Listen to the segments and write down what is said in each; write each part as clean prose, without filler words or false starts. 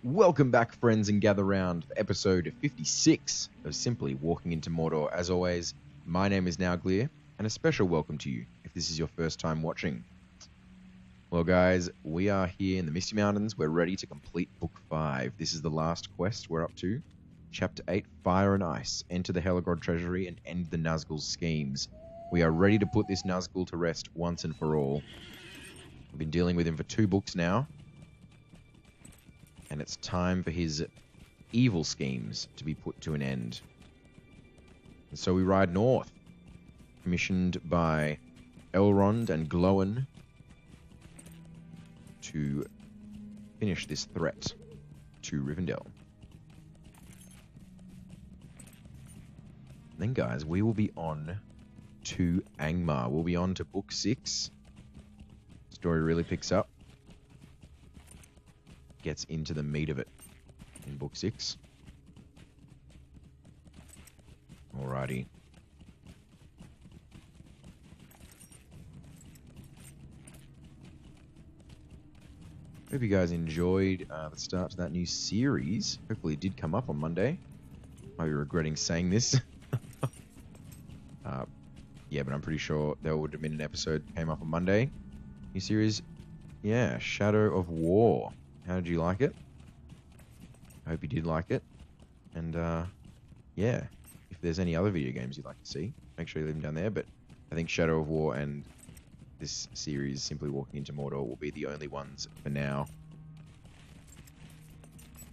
Welcome back, friends, and gather round for episode 56 of Simply Walking into Mordor. As always, my name is Nauglir, and a special welcome to you if this is your first time watching. Well, guys, we are here in the Misty Mountains. We're ready to complete Book 5. This is the last quest we're up to. Chapter 8, Fire and Ice. Enter the Helegrod treasury and end the Nazgul's schemes. We are ready to put this Nazgul to rest once and for all. We've been dealing with him for 2 books now. And it's time for his evil schemes to be put to an end. And so we ride north, commissioned by Elrond and Glóin to finish this threat to Rivendell. Then, guys, we will be on to Angmar. We'll be on to Book 6. Story really picks up. Gets into the meat of it in Book 6. Alrighty. Hope you guys enjoyed the start to that new series. Hopefully it did come up on Monday. Might be regretting saying this. Yeah, but I'm pretty sure there would have been an episode that came up on Monday. New series, yeah, Shadow of War. How did you like it? I hope you did like it. And, yeah, if there's any other video games you'd like to see, make sure you leave them down there. But I think Shadow of War and this series, Simply Walking into Mordor, will be the only ones for now.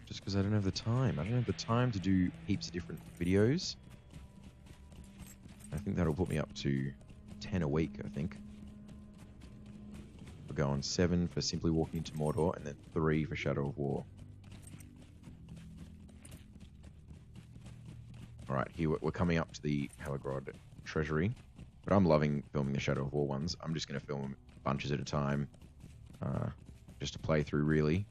Just because I don't have the time. I don't have the time to do heaps of different videos. I think that'll put me up to 10 a week, I think. We'll go on 7 for Simply Walking into Mordor, and then 3 for Shadow of War. Alright, here we're coming up to the Helegrod treasury. But I'm loving filming the Shadow of War ones. I'm just going to film them bunches at a time. Just to play through, really.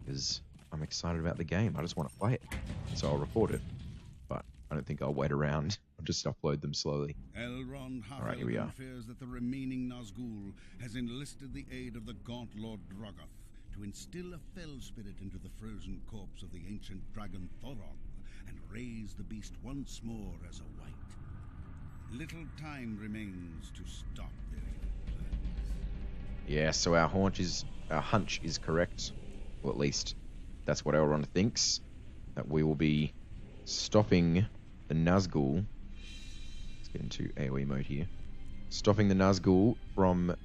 Because I'm excited about the game. I just want to play it. So I'll record it. But I don't think I'll wait around. I'll just upload them slowly. Alright, here we are. Fears that the remaining Nazgul has enlisted the aid of the gaunt Lord Drogoth to instill a fell spirit into the frozen corpse of the ancient dragon Thorog and raise the beast once more as a wight. Little time remains to stop their evil plans. Yeah, so our hunch is correct. Well, at least that's what Elrond thinks. That we will be stopping the Nazgul. Let's get into AoE mode here. Stopping the Nazgul from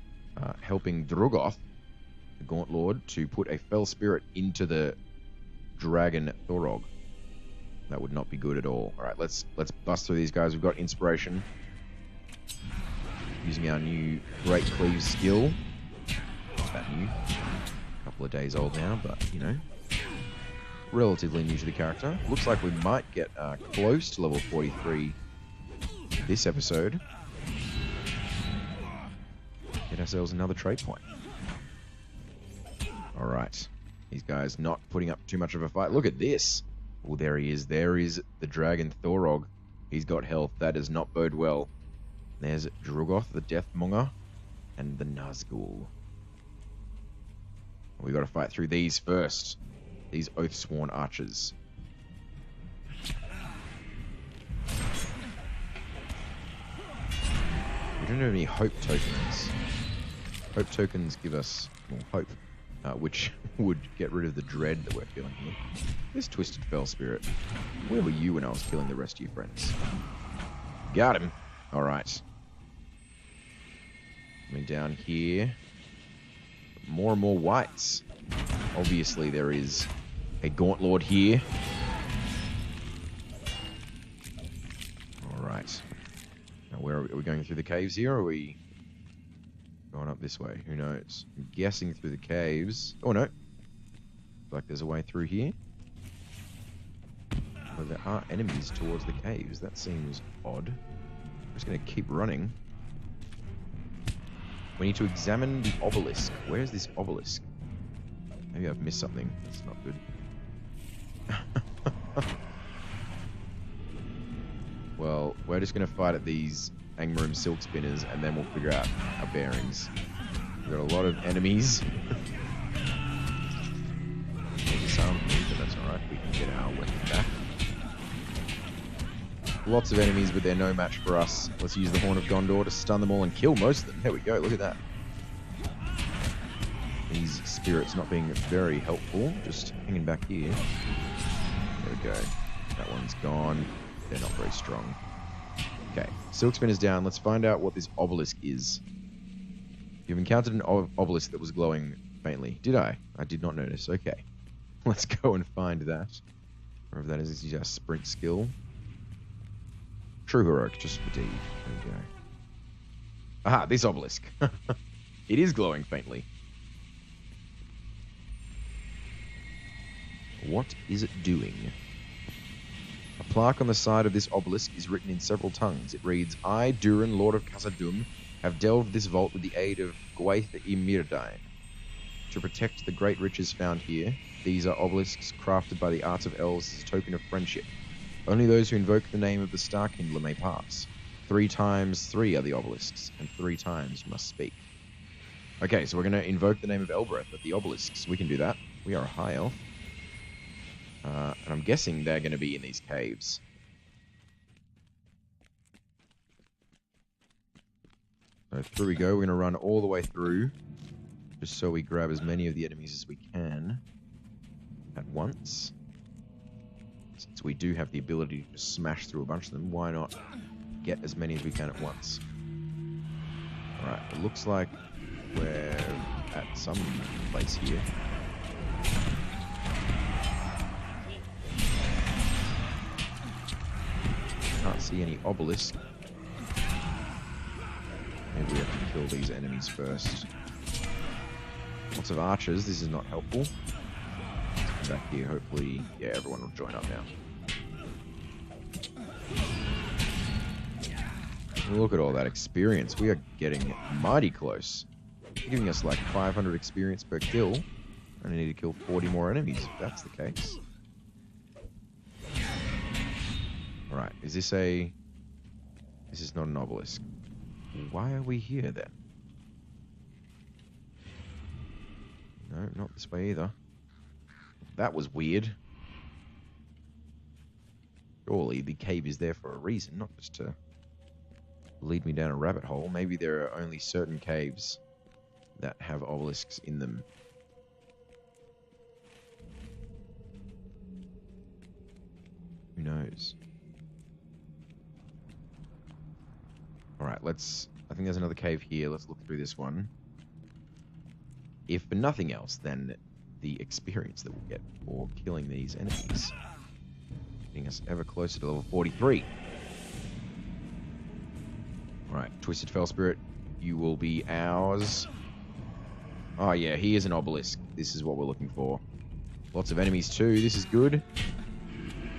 helping Drogoth, the Gaunt Lord, to put a fell spirit into the dragon Thorog. That would not be good at all. Alright, let's bust through these guys. We've got inspiration. Using our new Great Cleave skill. Not that new. A couple of days old now, but, you know, relatively new to the character. Looks like we might get close to level 43 this episode. Get ourselves another trait point. Alright. These guys not putting up too much of a fight. Look at this. Oh, there he is. There is the dragon Thorog. He's got health. That does not bode well. There's Drogoth, the Deathmonger, and the Nazgul. We've got to fight through these first. These Oathsworn archers. We don't have any hope tokens. Hope tokens give us more hope, which would get rid of the dread that we're feeling here. This twisted fell spirit. Where were you when I was killing the rest of your friends? Got him. Alright. Coming down here. More and more wights. Obviously there is a Gaunt Lord here. Alright. Now where are we going through the caves here, or are we going up this way? Who knows? I'm guessing through the caves. Oh no. Looks like there's a way through here. Well, there are enemies towards the caves. That seems odd. I'm just going to keep running. We need to examine the obelisk. Where is this obelisk? Maybe I've missed something. That's not good. Well, we're just going to fight at these Angmarim silk spinners, and then we'll figure out our bearings. We've got a lot of enemies. like we can get our weapon back. Lots of enemies, but they're no match for us. Let's use the Horn of Gondor to stun them all and kill most of them. There we go, look at that. These spirits not being very helpful, just hanging back here. There we go. That one's gone. They're not very strong. Okay, Silk Spinner's down. Let's find out what this obelisk is. You've encountered an obelisk that was glowing faintly. Did I? I did not notice. Okay. Let's go and find that. Wherever that is just sprint skill. True heroic, just for deed. There we go. Aha, this obelisk. It is glowing faintly. What is it doing? A plaque on the side of this obelisk is written in several tongues. It reads, I, Durin, Lord of Khazad-dûm, have delved this vault with the aid of Gwaith-i-Mirdain to protect the great riches found here. These are obelisks crafted by the arts of elves as a token of friendship. Only those who invoke the name of the Star Kindler may pass. 3 times 3 are the obelisks, and 3 times you must speak. Okay, so we're going to invoke the name of Elbereth at the obelisks. We can do that. We are a high elf. And I'm guessing they're going to be in these caves. So through we go. We're going to run all the way through, just so we grab as many of the enemies as we can at once. Since we do have the ability to just smash through a bunch of them, why not get as many as we can at once? Alright, it looks like we're at some place here. Can't see any obelisk. Maybe we have to kill these enemies first. Lots of archers, this is not helpful. Let's come back here, hopefully, yeah, everyone will join up now. Look at all that experience. We are getting mighty close. They're giving us like 500 experience per kill. I need to kill 40 more enemies, if that's the case. Alright, is this a... This is not an obelisk. Why are we here then? No, not this way either. That was weird. Surely the cave is there for a reason, not just to lead me down a rabbit hole. Maybe there are only certain caves that have obelisks in them. Who knows? Alright, let's... I think there's another cave here. Let's look through this one. If for nothing else, then the experience that we'll get for killing these enemies. Getting us ever closer to level 43. Alright, Twisted Fell Spirit, you will be ours. Oh yeah, here's an obelisk. This is what we're looking for. Lots of enemies too, this is good.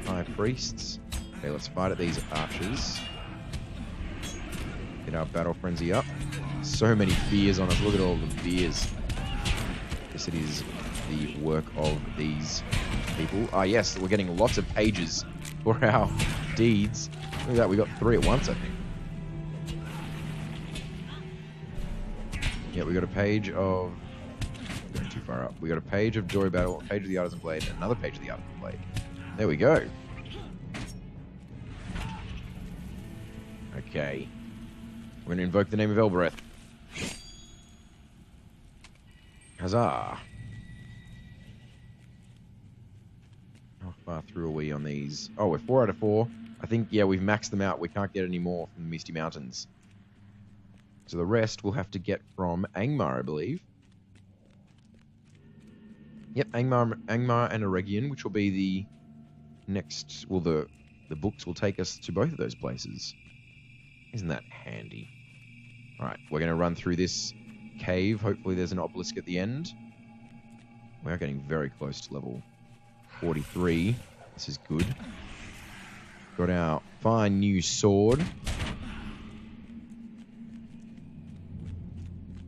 High priests. Okay, let's fight at these archers. Get our battle frenzy up. So many fears on us. Look at all the fears. Guess it is the work of these people. Ah, yes, we're getting lots of pages for our deeds. Look at that, we got 3 at once, I think. Yeah, we got a page of... Going too far up. We got a page of Joy Battle, a page of the Artisan Blade, and another page of the Artisan Blade. There we go. Okay. We're going to invoke the name of Elbereth. Huzzah. How far through are we on these? Oh, we're 4 out of 4. I think, yeah, we've maxed them out. We can't get any more from the Misty Mountains. So the rest we'll have to get from Angmar, I believe. Yep, Angmar and Eregion, which will be the next... Well, the books will take us to both of those places. Isn't that handy? Alright, we're going to run through this cave. Hopefully there's an obelisk at the end. We are getting very close to level 43. This is good. Got our fine new sword.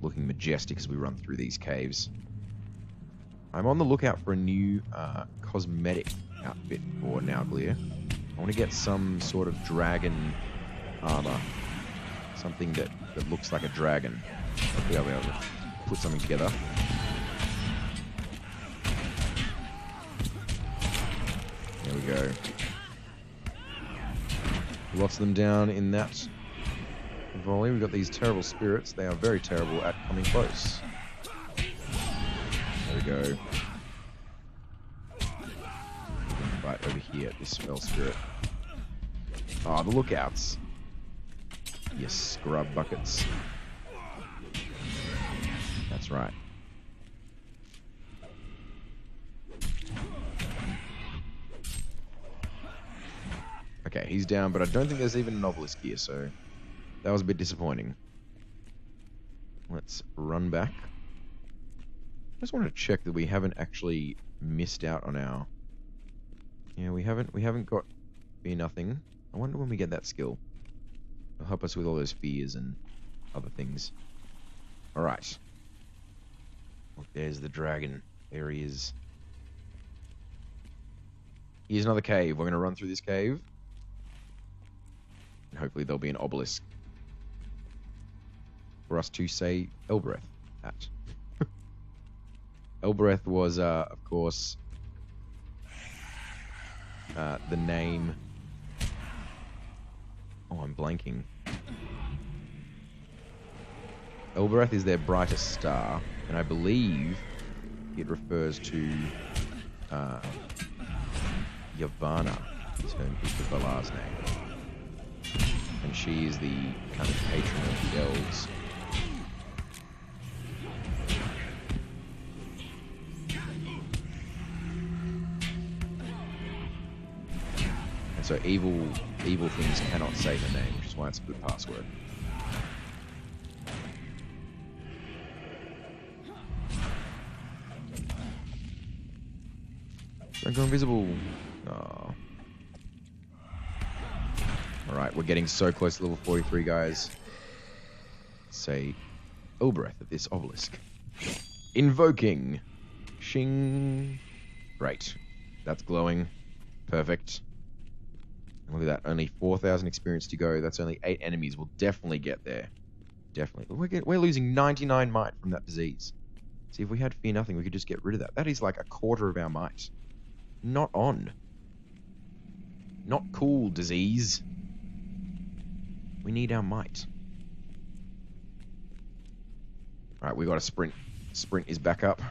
Looking majestic as we run through these caves. I'm on the lookout for a new cosmetic outfit for Nauglir. I want to get some sort of dragon armor. Something that looks like a dragon. Hopefully I'll be able to put something together. we go. Lots of them down in that volley. We've got these terrible spirits. They are very terrible at coming close. There we go. Right over here at this spell spirit. Oh, the lookouts. Yes, scrub buckets. That's right. Okay, he's down, but I don't think there's even an obelisk here, so that was a bit disappointing. Let's run back. Just want to check that we haven't actually missed out on our... Yeah, we haven't got fear nothing. I wonder when we get that skill. It'll help us with all those fears and other things. Alright. Look, there's the dragon. There he is. Here's another cave. We're going to run through this cave. And hopefully there'll be an obelisk for us to say Elbereth at. Elbereth was, of course, the name... Oh, I'm blanking. Elbereth is their brightest star, and I believe it refers to Yavanna, is the Valar's name. And she is the kind of patron of the elves. And so evil things cannot say her name, which is why it's a good password. Don't go invisible. Oh. Alright, we're getting so close to level 43, guys. Say Elbereth at this obelisk. Invoking. Shing. Great. That's glowing. Perfect. And look at that. Only 4,000 experience to go. That's only 8 enemies. We'll definitely get there. Definitely. We're losing 99 might from that disease. See, if we had fear nothing, we could just get rid of that. That is like a quarter of our might. Not on. Not cool, disease. We need our might. Alright, we got a sprint. Sprint is back up.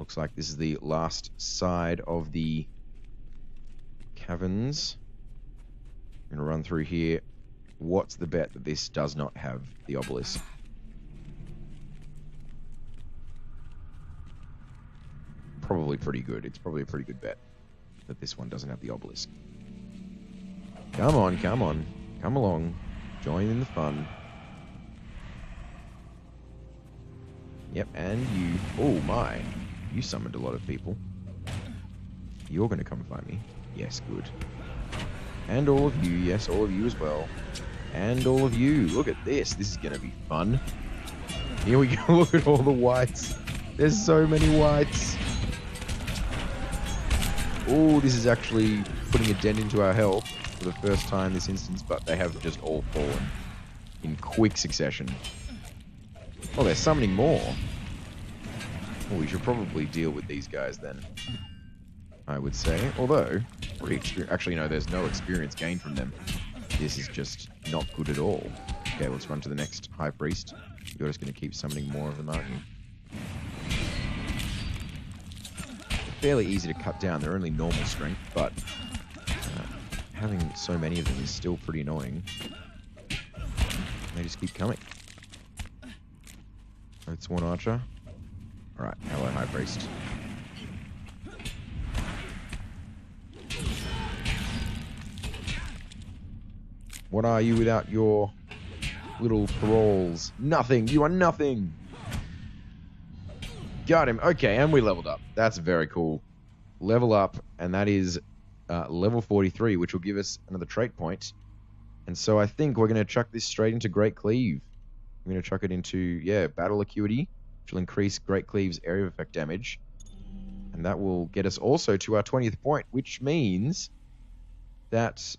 Looks like this is the last side of the caverns. I'm going to run through here. What's the bet that this does not have the obelisk? Probably pretty good. It's probably a pretty good bet that this one doesn't have the obelisk. Come on, come on. Come along. Join in the fun. Yep, and you... Oh my. You summoned a lot of people. You're going to come find me. Yes, good. And all of you. Yes, all of you as well. And all of you. Look at this. This is going to be fun. Here we go. Look at all the whites. There's so many whites. Oh, this is actually putting a dent into our health for the first time this instance, but they have just all fallen in quick succession. Oh, they're summoning more. Well, we should probably deal with these guys then, I would say. Although, actually, no, there's no experience gained from them. This is just not good at all. Okay, let's run to the next High Priest. You're just going to keep summoning more of them, aren't you? Fairly easy to cut down. They're only normal strength, but having so many of them is still pretty annoying. They just keep coming. It's one archer. Alright, hello, High Priest. What are you without your little paroles? Nothing! You are nothing! Got him. Okay, and we leveled up. That's very cool. Level up, and that is level 43, which will give us another trait point. And so I think we're going to chuck this straight into Great Cleave. I'm going to chuck it into, yeah, Battle Acuity, which will increase Great Cleave's area of effect damage. And that will get us also to our 20th point, which means that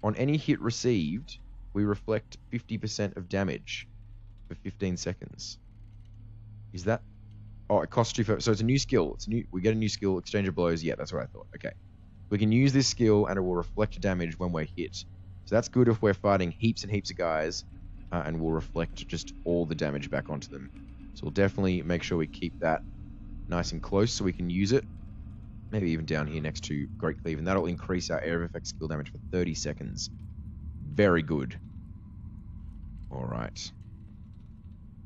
on any hit received, we reflect 50% of damage for 15 seconds. Is that... Oh, it costs 2... So it's a new skill. It's new. We get a new skill, Exchange of Blows. Yeah, that's what I thought. Okay. We can use this skill and it will reflect damage when we're hit. So that's good if we're fighting heaps and heaps of guys, and will reflect just all the damage back onto them. So we'll definitely make sure we keep that nice and close so we can use it. Maybe even down here next to Great Cleave, and that'll increase our area of effect skill damage for 30 seconds. Very good. Alright.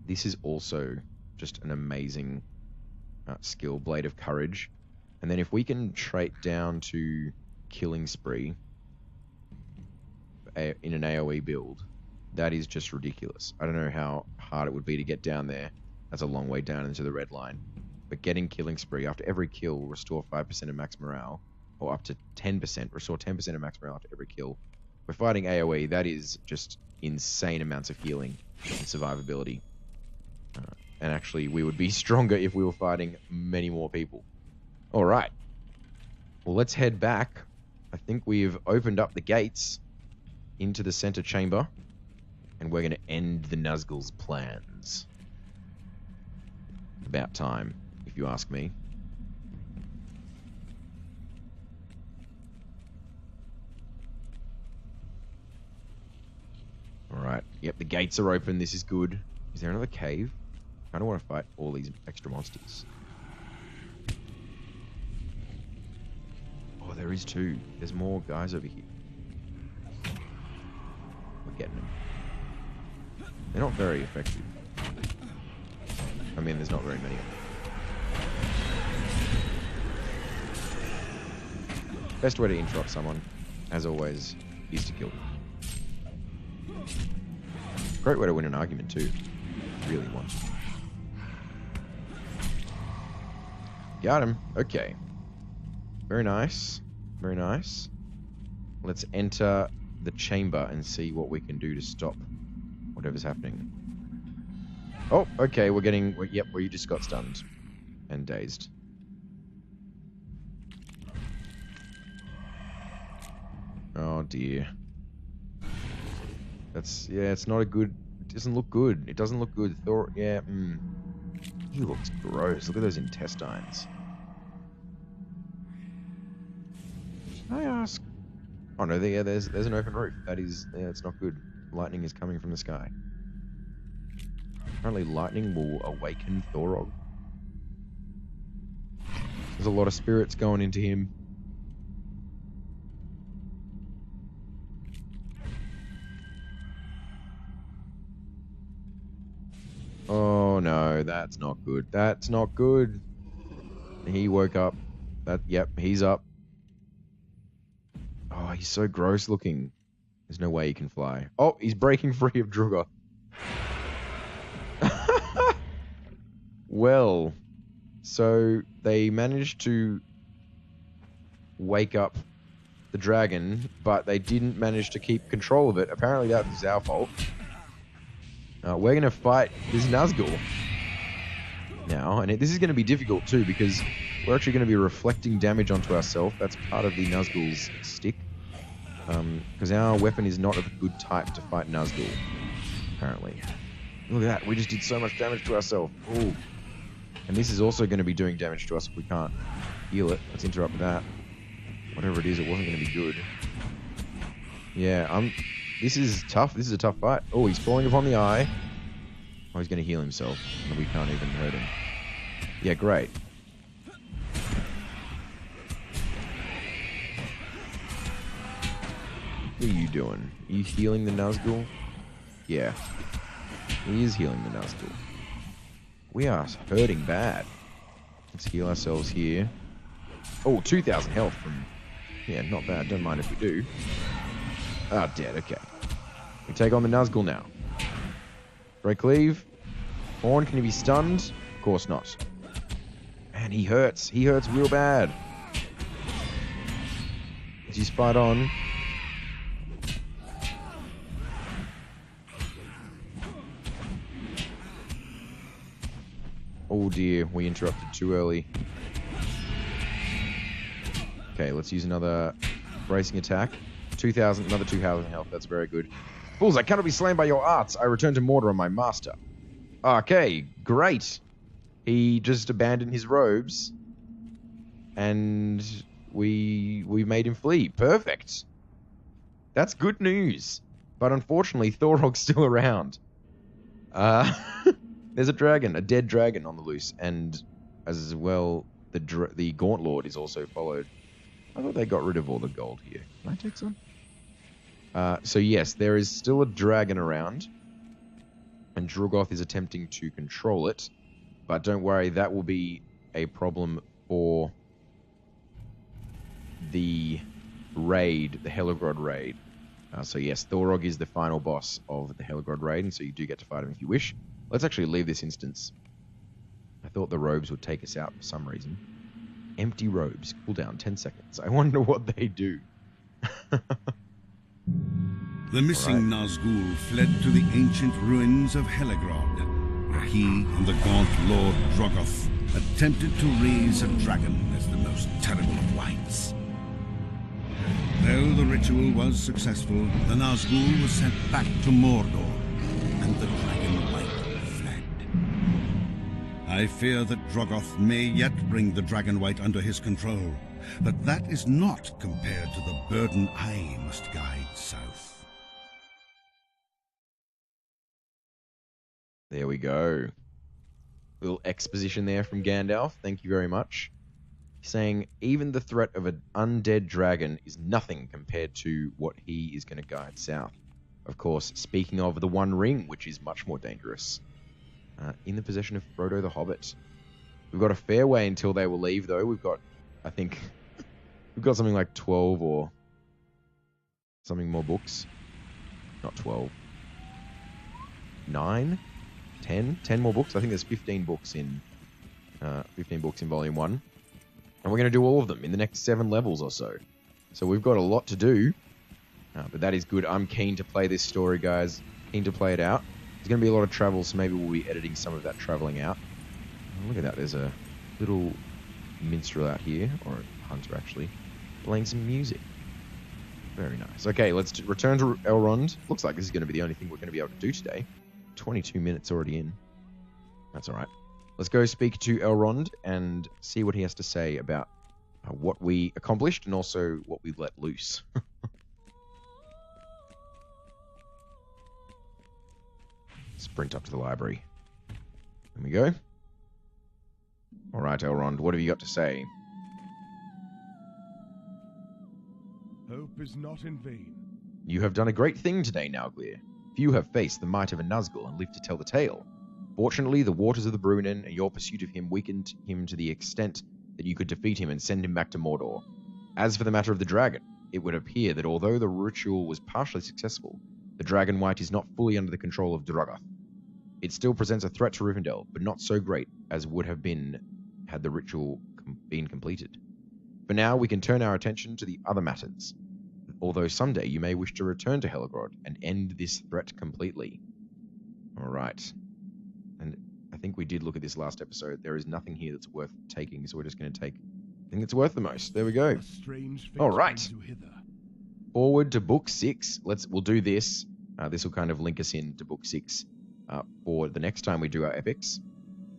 This is also just an amazing skill, Blade of Courage. And then if we can trait down to Killing Spree in an AoE build, that is just ridiculous. I don't know how hard it would be to get down there. That's a long way down into the red line. But getting Killing Spree after every kill will restore 5% of max morale, or up to 10%, restore 10% of max morale after every kill. We're fighting AoE, that is just insane amounts of healing and survivability. And actually, we would be stronger if we were fighting many more people. Alright. Well, let's head back. I think we've opened up the gates into the center chamber. And we're going to end the Nazgul's plans. About time, if you ask me. Alright. Yep, the gates are open. This is good. Is there another cave? I don't want to fight all these extra monsters. Oh, there is two. There's more guys over here. We're getting them. They're not very effective. I mean, there's not very many of them. Best way to interrupt someone, as always, is to kill them. Great way to win an argument, too. If you really want to. Got him. Okay. Very nice. Very nice. Let's enter the chamber and see what we can do to stop whatever's happening. Oh, okay. We're getting... Yep, we just got stunned and dazed. Oh, dear. That's... Yeah, it's not a good... It doesn't look good. It doesn't look good. Thor... Yeah, He looks gross. Look at those intestines. Can I ask? Oh no, there's an open roof. That is, it's not good. Lightning is coming from the sky. Apparently lightning will awaken Thorog. There's a lot of spirits going into him. Oh no, that's not good. That's not good. He woke up. Yep, he's up. Oh, he's so gross looking. There's no way he can fly. Oh, he's breaking free of Druga. Well, so they managed to wake up the dragon, but they didn't manage to keep control of it. Apparently that was our fault. We're going to fight this Nazgul now, and this is going to be difficult too, because we're actually going to be reflecting damage onto ourselves. That's part of the Nazgul's stick. Because our weapon is not of a good type to fight Nazgul, apparently. Look at that, we just did so much damage to ourselves. Ooh. And this is also going to be doing damage to us if we can't heal it. Let's interrupt that. Whatever it is, it wasn't going to be good. Yeah, this is tough. This is a tough fight. Oh, he's falling upon the eye. Oh, he's going to heal himself. And we can't even hurt him. Yeah, great. What are you doing? Are you healing the Nazgul? Yeah. He is healing the Nazgul. We are hurting bad. Let's heal ourselves here. Oh, 2,000 health from... Yeah, not bad. Don't mind if we do. Ah, dead. Okay. We take on the Nazgul now. Great Cleave. Horn, can he be stunned? Of course not. Man, he hurts. He hurts real bad. Let's just fight on. Oh dear, we interrupted too early. Okay, let's use another bracing attack. 2,000, another 2,000 health. That's very good. Fools, I cannot be slain by your arts. I return to Mordor and my master. Okay, great. He just abandoned his robes and we made him flee. Perfect. That's good news. But unfortunately, Thorog's still around. There's a dragon, a dead dragon on the loose, and as well, the Gaunt Lord is also followed. I thought they got rid of all the gold here. Can I take some? So yes, there is still a dragon around, and Drogoth is attempting to control it. But don't worry, that will be a problem for the raid, the Helegrod raid. So yes, Thorog is the final boss of the Helegrod raid, and so you do get to fight him if you wish. Let's actually leave this instance. I thought the robes would take us out for some reason. Empty robes. Cool down 10 seconds. I wonder what they do. The missing Nazgul fled to the ancient ruins of Helegrod, where he and the gaunt Lord Drogoth attempted to raise a dragon as the most terrible of wights. Though the ritual was successful, the Nazgul was sent back to Mordor, and the dragon wight fled. I fear that Drogoth may yet bring the dragon wight under his control, but that is not compared to the burden I must guide south. There we go. Little exposition there from Gandalf. Thank you very much. Saying even the threat of an undead dragon is nothing compared to what he is going to guide south. Of course, speaking of the One Ring, which is much more dangerous. In the possession of Frodo the Hobbit. We've got a fair way until they will leave, though. We've got, I think, we've got something like 12 or something more books. Not 12. 9? 10? 10 more books? I think there's 15 books in Volume 1. And we're going to do all of them in the next 7 levels or so. So we've got a lot to do. But that is good. I'm keen to play this story, guys. Keen to play it out. There's going to be a lot of travel, so maybe we'll be editing some of that traveling out. Oh, look at that. There's a little minstrel out here, or a hunter, actually, playing some music. Very nice. Okay, let's return to Elrond. Looks like this is going to be the only thing we're going to be able to do today. 22 minutes already in. That's all right. Let's go speak to Elrond and see what he has to say about what we accomplished and also what we let loose. Sprint up to the library. There we go. All right, Elrond, what have you got to say? Hope is not in vain. You have done a great thing today, Nauglir. Few have faced the might of a Nazgul and lived to tell the tale. Fortunately, the waters of the Brunnen and your pursuit of him weakened him to the extent that you could defeat him and send him back to Mordor. As for the matter of the dragon, it would appear that although the ritual was partially successful, the dragon wight is not fully under the control of Drogoth. It still presents a threat to Rivendell, but not so great as would have been had the ritual been completed. For now, we can turn our attention to the other matters, although someday you may wish to return to Helegrod and end this threat completely. Alright. And I think we did look at this last episode. There is nothing here that's worth taking, so we're just going to take the thing that's worth the most. There we go. Alright. Forward to Book 6. We'll do this. This will kind of link us in to Book 6 for the next time we do our epics.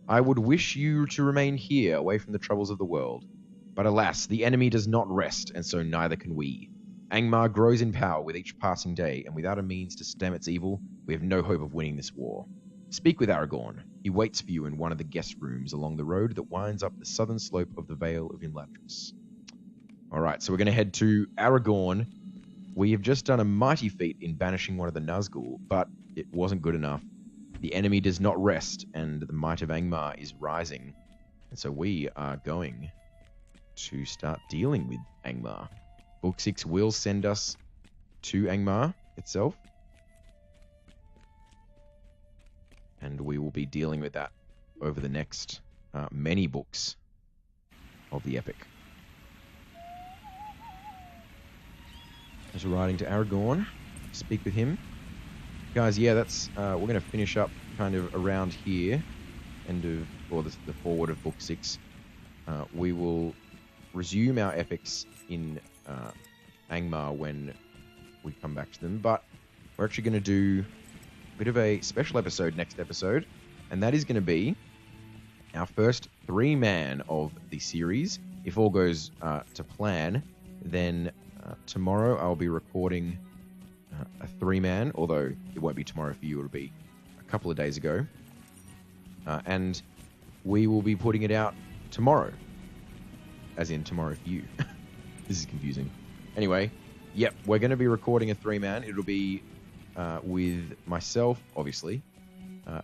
I would wish you to remain here, away from the troubles of the world. But alas, the enemy does not rest, and so neither can we. Angmar grows in power with each passing day, and without a means to stem its evil, we have no hope of winning this war. Speak with Aragorn. He waits for you in one of the guest rooms along the road that winds up the southern slope of the Vale of Imladris. Alright, so we're going to head to Aragorn. We have just done a mighty feat in banishing one of the Nazgul, but it wasn't good enough. The enemy does not rest, and the might of Angmar is rising. And so we are going to start dealing with Angmar. Book 6 will send us to Angmar itself. And we will be dealing with that over the next many books of the epic. As we're riding to Aragorn, speak with him. Guys, yeah, that's we're going to finish up kind of around here, the forward of Book 6. We will resume our epics in Angmar when we come back to them, but we're actually going to do a bit of a special episode next episode, and that is going to be our first 3-man of the series, if all goes to plan, then tomorrow I'll be recording a 3-man, although it won't be tomorrow for you, it'll be a couple of days ago. And we will be putting it out tomorrow, as in tomorrow for you. This is confusing. Anyway, yep, we're going to be recording a 3-man. It'll be with myself, obviously,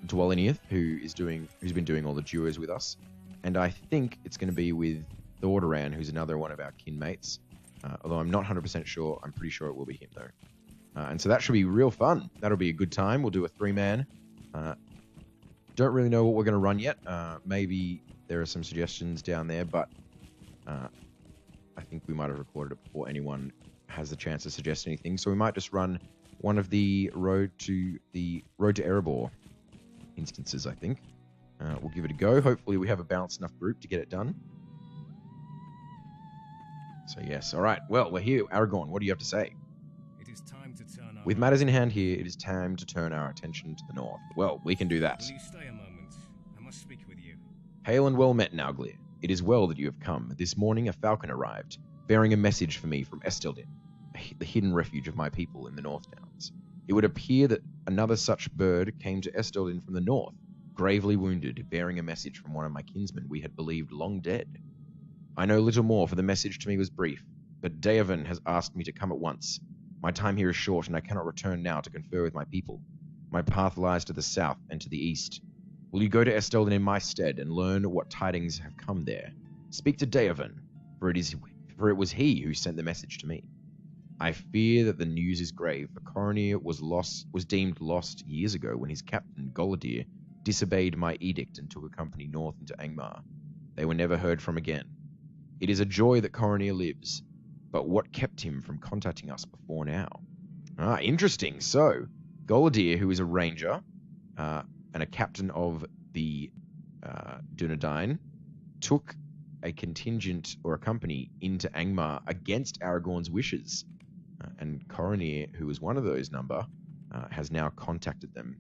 Dwelliniath, who's been doing all the duos with us, and I think it's going to be with Thordaran, who's another one of our kin mates. Although I'm not 100% sure, I'm pretty sure it will be him though. And so that should be real fun. That'll be a good time. We'll do a 3-man. Don't really know what we're going to run yet. Maybe there are some suggestions down there, but I think we might have recorded it before anyone has the chance to suggest anything. So we might just run one of the Road to Erebor instances, I think. We'll give it a go. Hopefully we have a balanced enough group to get it done. So yes, all right. Well, we're here. Aragorn, what do you have to say? It is time to turn our With matters in hand here, it is time to turn our attention to the north. Well, we can do that. Will you stay a moment? I must speak with you. Hail and well met, Nauglir. It is well that you have come. This morning a falcon arrived, bearing a message for me from Esteldin, the hidden refuge of my people in the North Downs. It would appear that another such bird came to Esteldin from the north, gravely wounded, bearing a message from one of my kinsmen we had believed long dead. I know little more, for the message to me was brief, but Daevin has asked me to come at once. My time here is short, and I cannot return now to confer with my people. My path lies to the south and to the east. Will you go to Esteldin in my stead and learn what tidings have come there? Speak to Daevin, for it was he who sent the message to me. I fear that the news is grave, for Coronir was deemed lost years ago when his captain, Golodir, disobeyed my edict and took a company north into Angmar. They were never heard from again. It is a joy that Coronir lives, but what kept him from contacting us before now? Interesting. So, Golodir, who is a ranger and a captain of the Dunedain, took a contingent or a company into Angmar against Aragorn's wishes. And Coronir, who was one of those number, has now contacted them.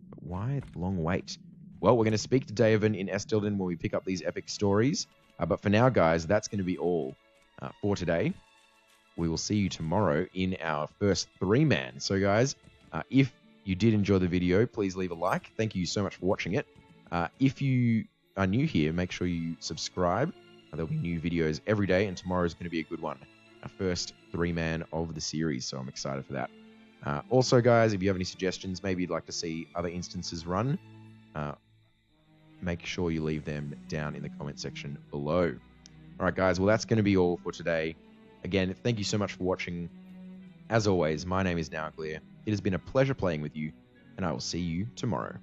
But why the long wait? Well, we're going to speak to Daevin in Esteldin when we pick up these epic stories. But for now, guys, that's going to be all for today. We will see you tomorrow in our first 3-man. So, guys, if you did enjoy the video, please leave a like. Thank you so much for watching it. If you are new here, make sure you subscribe. There'll be new videos every day, and tomorrow is going to be a good one. Our first 3-man of the series, so I'm excited for that. Also, guys, if you have any suggestions, maybe you'd like to see other instances run, make sure you leave them down in the comment section below. All right, guys, well, that's going to be all for today. Again, thank you so much for watching. As always, my name is Nauglir. It has been a pleasure playing with you, and I will see you tomorrow.